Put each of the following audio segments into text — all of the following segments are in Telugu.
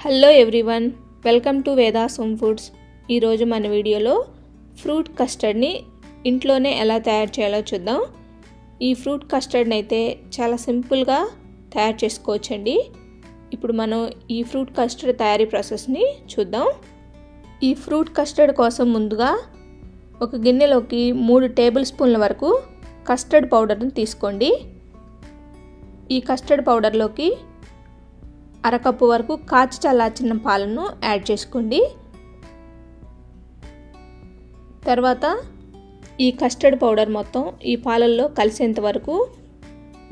Hello everyone, welcome to Vedas home foods. ఈరోజు మన వీడియోలో ఫ్రూట్ కస్టర్డ్ని ఇంట్లోనే ఎలా తయారు చేయాలో చూద్దాం. ఈ ఫ్రూట్ కస్టర్డ్ని అయితే చాలా సింపుల్గా తయారు చేసుకోవచ్చండి. ఇప్పుడు మనం ఈ ఫ్రూట్ కస్టర్డ్ తయారీ ప్రాసెస్ని చూద్దాం. ఈ ఫ్రూట్ కస్టర్డ్ కోసం ముందుగా ఒక గిన్నెలోకి 3 టేబుల్ స్పూన్ల వరకు కస్టర్డ్ పౌడర్ని తీసుకోండి. ఈ కస్టర్డ్ పౌడర్లోకి అరకప్పు వరకు కాచి చల్లార్చిన పాలను యాడ్ చేసుకోండి. తర్వాత ఈ కస్టర్డ్ పౌడర్ మొత్తం ఈ పాలల్లో కలిసేంత వరకు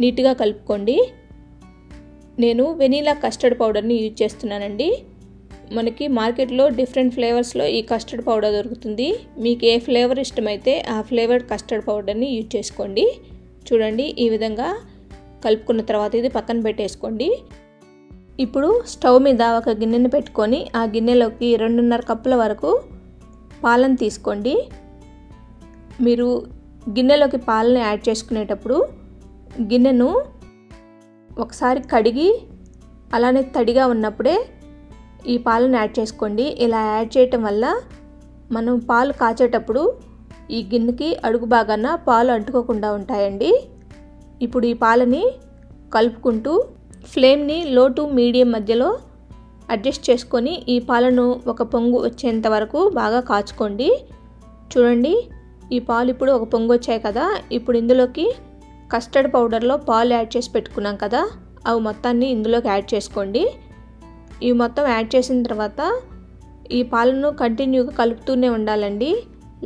నీట్గా కలుపుకోండి. నేను వెనీలా కస్టర్డ్ పౌడర్ని యూజ్ చేస్తున్నానండి. మనకి మార్కెట్లో డిఫరెంట్ ఫ్లేవర్స్లో ఈ కస్టర్డ్ పౌడర్ దొరుకుతుంది. మీకు ఏ ఫ్లేవర్ ఇష్టమైతే ఆ ఫ్లేవర్డ్ కస్టర్డ్ పౌడర్ని యూజ్ చేసుకోండి. చూడండి, ఈ విధంగా కలుపుకున్న తర్వాత ఇది పక్కన పెట్టేసుకోండి. ఇప్పుడు స్టవ్ మీద ఒక గిన్నెని పెట్టుకొని ఆ గిన్నెలోకి 2.5 కప్పుల వరకు పాలను తీసుకోండి. మీరు గిన్నెలోకి పాలను యాడ్ చేసుకునేటప్పుడు గిన్నెను ఒకసారి కడిగి అలానే తడిగా ఉన్నప్పుడే ఈ పాలను యాడ్ చేసుకోండి. ఇలా యాడ్ చేయటం వల్ల మనం పాలు కాచేటప్పుడు ఈ గిన్నెకి అడుగు భాగాన పాలు అంటుకోకుండా ఉంటాయండి. ఇప్పుడు ఈ పాలని కలుపుకుంటూ ఫ్లేమ్ని లో టు మీడియం మధ్యలో అడ్జస్ట్ చేసుకొని ఈ పాలను ఒక పొంగు వచ్చేంత వరకు బాగా కాచుకోండి. చూడండి, ఈ పాలు ఇప్పుడు ఒక పొంగు వచ్చాయి కదా. ఇప్పుడు ఇందులోకి కస్టర్డ్ పౌడర్లో పాలు యాడ్ చేసి పెట్టుకున్నాం కదా, అవి మొత్తాన్ని ఇందులోకి యాడ్ చేసుకోండి. ఇవి మొత్తం యాడ్ చేసిన తర్వాత ఈ పాలను కంటిన్యూగా కలుపుతూనే ఉండాలండి,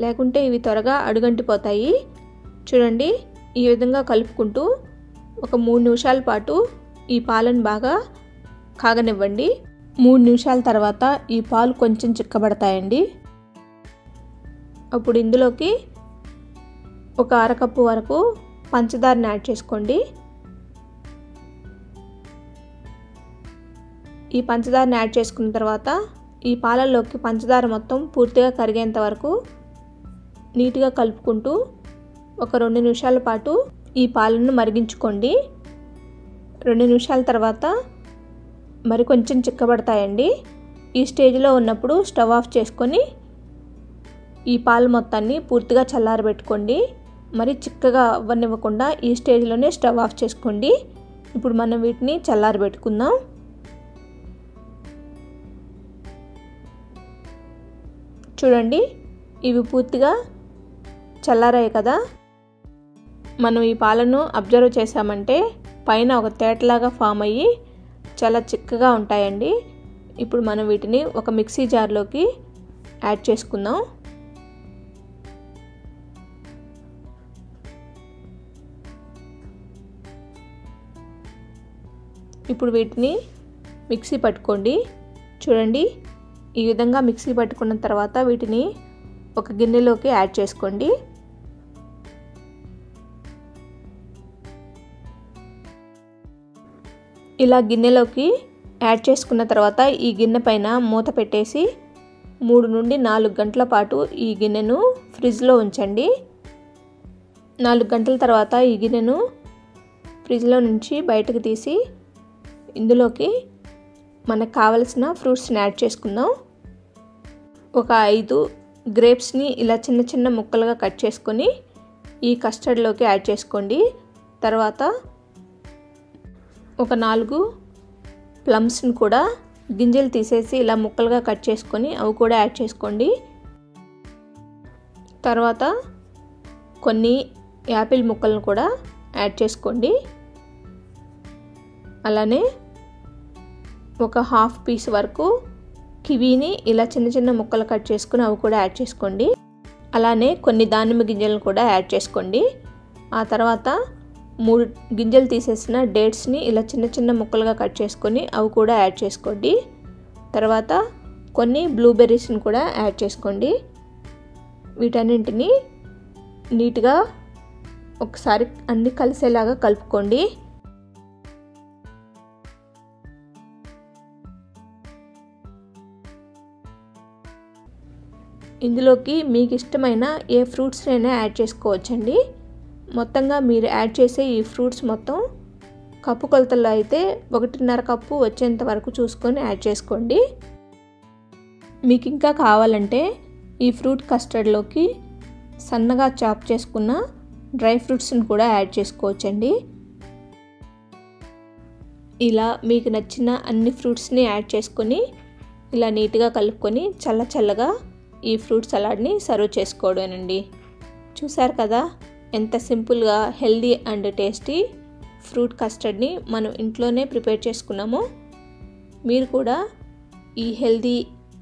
లేకుంటే ఇవి త్వరగా అడుగంటిపోతాయి. చూడండి, ఈ విధంగా కలుపుకుంటూ ఒక 3 నిమిషాల పాటు ఈ పాలను బాగా కాగనివ్వండి. 3 నిమిషాల తర్వాత ఈ పాలు కొంచెం చిక్కబడతాయండి. అప్పుడు ఇందులోకి ఒక అరకప్పు వరకు పంచదారని యాడ్ చేసుకోండి. ఈ పంచదారని యాడ్ చేసుకున్న తర్వాత ఈ పాలల్లోకి పంచదార మొత్తం పూర్తిగా కరిగేంత వరకు నీట్గా కలుపుకుంటూ ఒక 2 నిమిషాల పాటు ఈ పాలను మరిగించుకోండి. 2 నిమిషాల తర్వాత మరి కొంచెం చిక్కబడతాయండి. ఈ స్టేజ్లో ఉన్నప్పుడు స్టవ్ ఆఫ్ చేసుకొని ఈ పాలు మొత్తాన్ని పూర్తిగా చల్లారబెట్టుకోండి. మరి చిక్కగా అవ్వనివ్వకుండా ఈ స్టేజ్లోనే స్టవ్ ఆఫ్ చేసుకోండి. ఇప్పుడు మనం వీటిని చల్లారబెట్టుకుందాం. చూడండి, ఇవి పూర్తిగా చల్లారాయి కదా. మనం ఈ పాలను అబ్జర్వ్ చేసామంటే పైన ఒక తేటలాగా ఫామ్ అయ్యి చాలా చిక్కగా ఉంటాయండి. ఇప్పుడు మనం వీటిని ఒక మిక్సీ జార్లోకి యాడ్ చేసుకుందాం. ఇప్పుడు వీటిని మిక్సీ పట్టుకోండి. చూడండి, ఈ విధంగా మిక్సీ పట్టుకున్న తర్వాత వీటిని ఒక గిన్నెలోకి యాడ్ చేసుకోండి. ఇలా గిన్నెలోకి యాడ్ చేసుకున్న తర్వాత ఈ గిన్నె పైన మూత పెట్టేసి 3 నుండి 4 గంటల పాటు ఈ గిన్నెను ఫ్రిడ్జ్లో ఉంచండి. 4 గంటల తర్వాత ఈ గిన్నెను ఫ్రిడ్జ్లో నుంచి బయటకు తీసి ఇందులోకి మనకు కావలసిన ఫ్రూట్స్ని యాడ్ చేసుకుందాం. ఒక 5 గ్రేప్స్ని ఇలా చిన్న చిన్న ముక్కలుగా కట్ చేసుకొని ఈ కస్టర్డ్లోకి యాడ్ చేసుకోండి. తర్వాత ఒక 4 ప్లమ్స్ని కూడా గింజలు తీసేసి ఇలా ముక్కలుగా కట్ చేసుకొని అవి కూడా యాడ్ చేసుకోండి. తర్వాత కొన్ని యాపిల్ ముక్కలను కూడా యాడ్ చేసుకోండి. అలానే ఒక హాఫ్ పీస్ వరకు కివీని ఇలా చిన్న చిన్న ముక్కలు కట్ చేసుకుని అవి కూడా యాడ్ చేసుకోండి. అలానే కొన్ని దానిమ్మ గింజలను కూడా యాడ్ చేసుకోండి. ఆ తర్వాత 3 గింజలు తీసేసిన డేట్స్ని ఇలా చిన్న చిన్న ముక్కలుగా కట్ చేసుకొని అవి కూడా యాడ్ చేసుకోండి. తర్వాత కొన్ని బ్లూబెర్రీస్ని కూడా యాడ్ చేసుకోండి. వీటన్నింటినీ నీట్గా ఒకసారి అన్నీ కలిసేలాగా కలుపుకోండి. ఇందులోకి మీకు ఇష్టమైన ఏ ఫ్రూట్స్నైనా యాడ్ చేసుకోవచ్చండి. మొత్తంగా మీరు యాడ్ చేసే ఈ ఫ్రూట్స్ మొత్తం కప్పు కొలతల్లో అయితే 1.5 కప్పు వచ్చేంత వరకు చూసుకొని యాడ్ చేసుకోండి. మీకు ఇంకా కావాలంటే ఈ ఫ్రూట్ కస్టర్డ్లోకి సన్నగా చాప్ చేసుకున్న డ్రై ఫ్రూట్స్ని కూడా యాడ్ చేసుకోవచ్చండి. ఇలా మీకు నచ్చిన అన్ని ఫ్రూట్స్ని యాడ్ చేసుకొని ఇలా నీట్గా కలుపుకొని చల్లగా ఈ ఫ్రూట్ సలాడ్ని సర్వ్ చేసుకోవడమేనండి. చూసారు కదా ఎంత సింపుల్గా హెల్దీ అండ్ టేస్టీ ఫ్రూట్ కస్టర్డ్ని మనం ఇంట్లోనే ప్రిపేర్ చేసుకున్నామో. మీరు కూడా ఈ healthy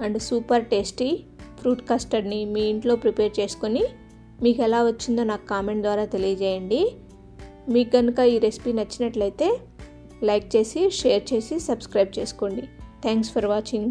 and super tasty fruit కస్టర్డ్ని మీ ఇంట్లో ప్రిపేర్ చేసుకొని మీకు ఎలా వచ్చిందో నాకు కామెంట్ ద్వారా తెలియజేయండి. మీకు కనుక ఈ రెసిపీ నచ్చినట్లయితే లైక్ చేసి, షేర్ చేసి, సబ్స్క్రైబ్ చేసుకోండి. Thanks for watching.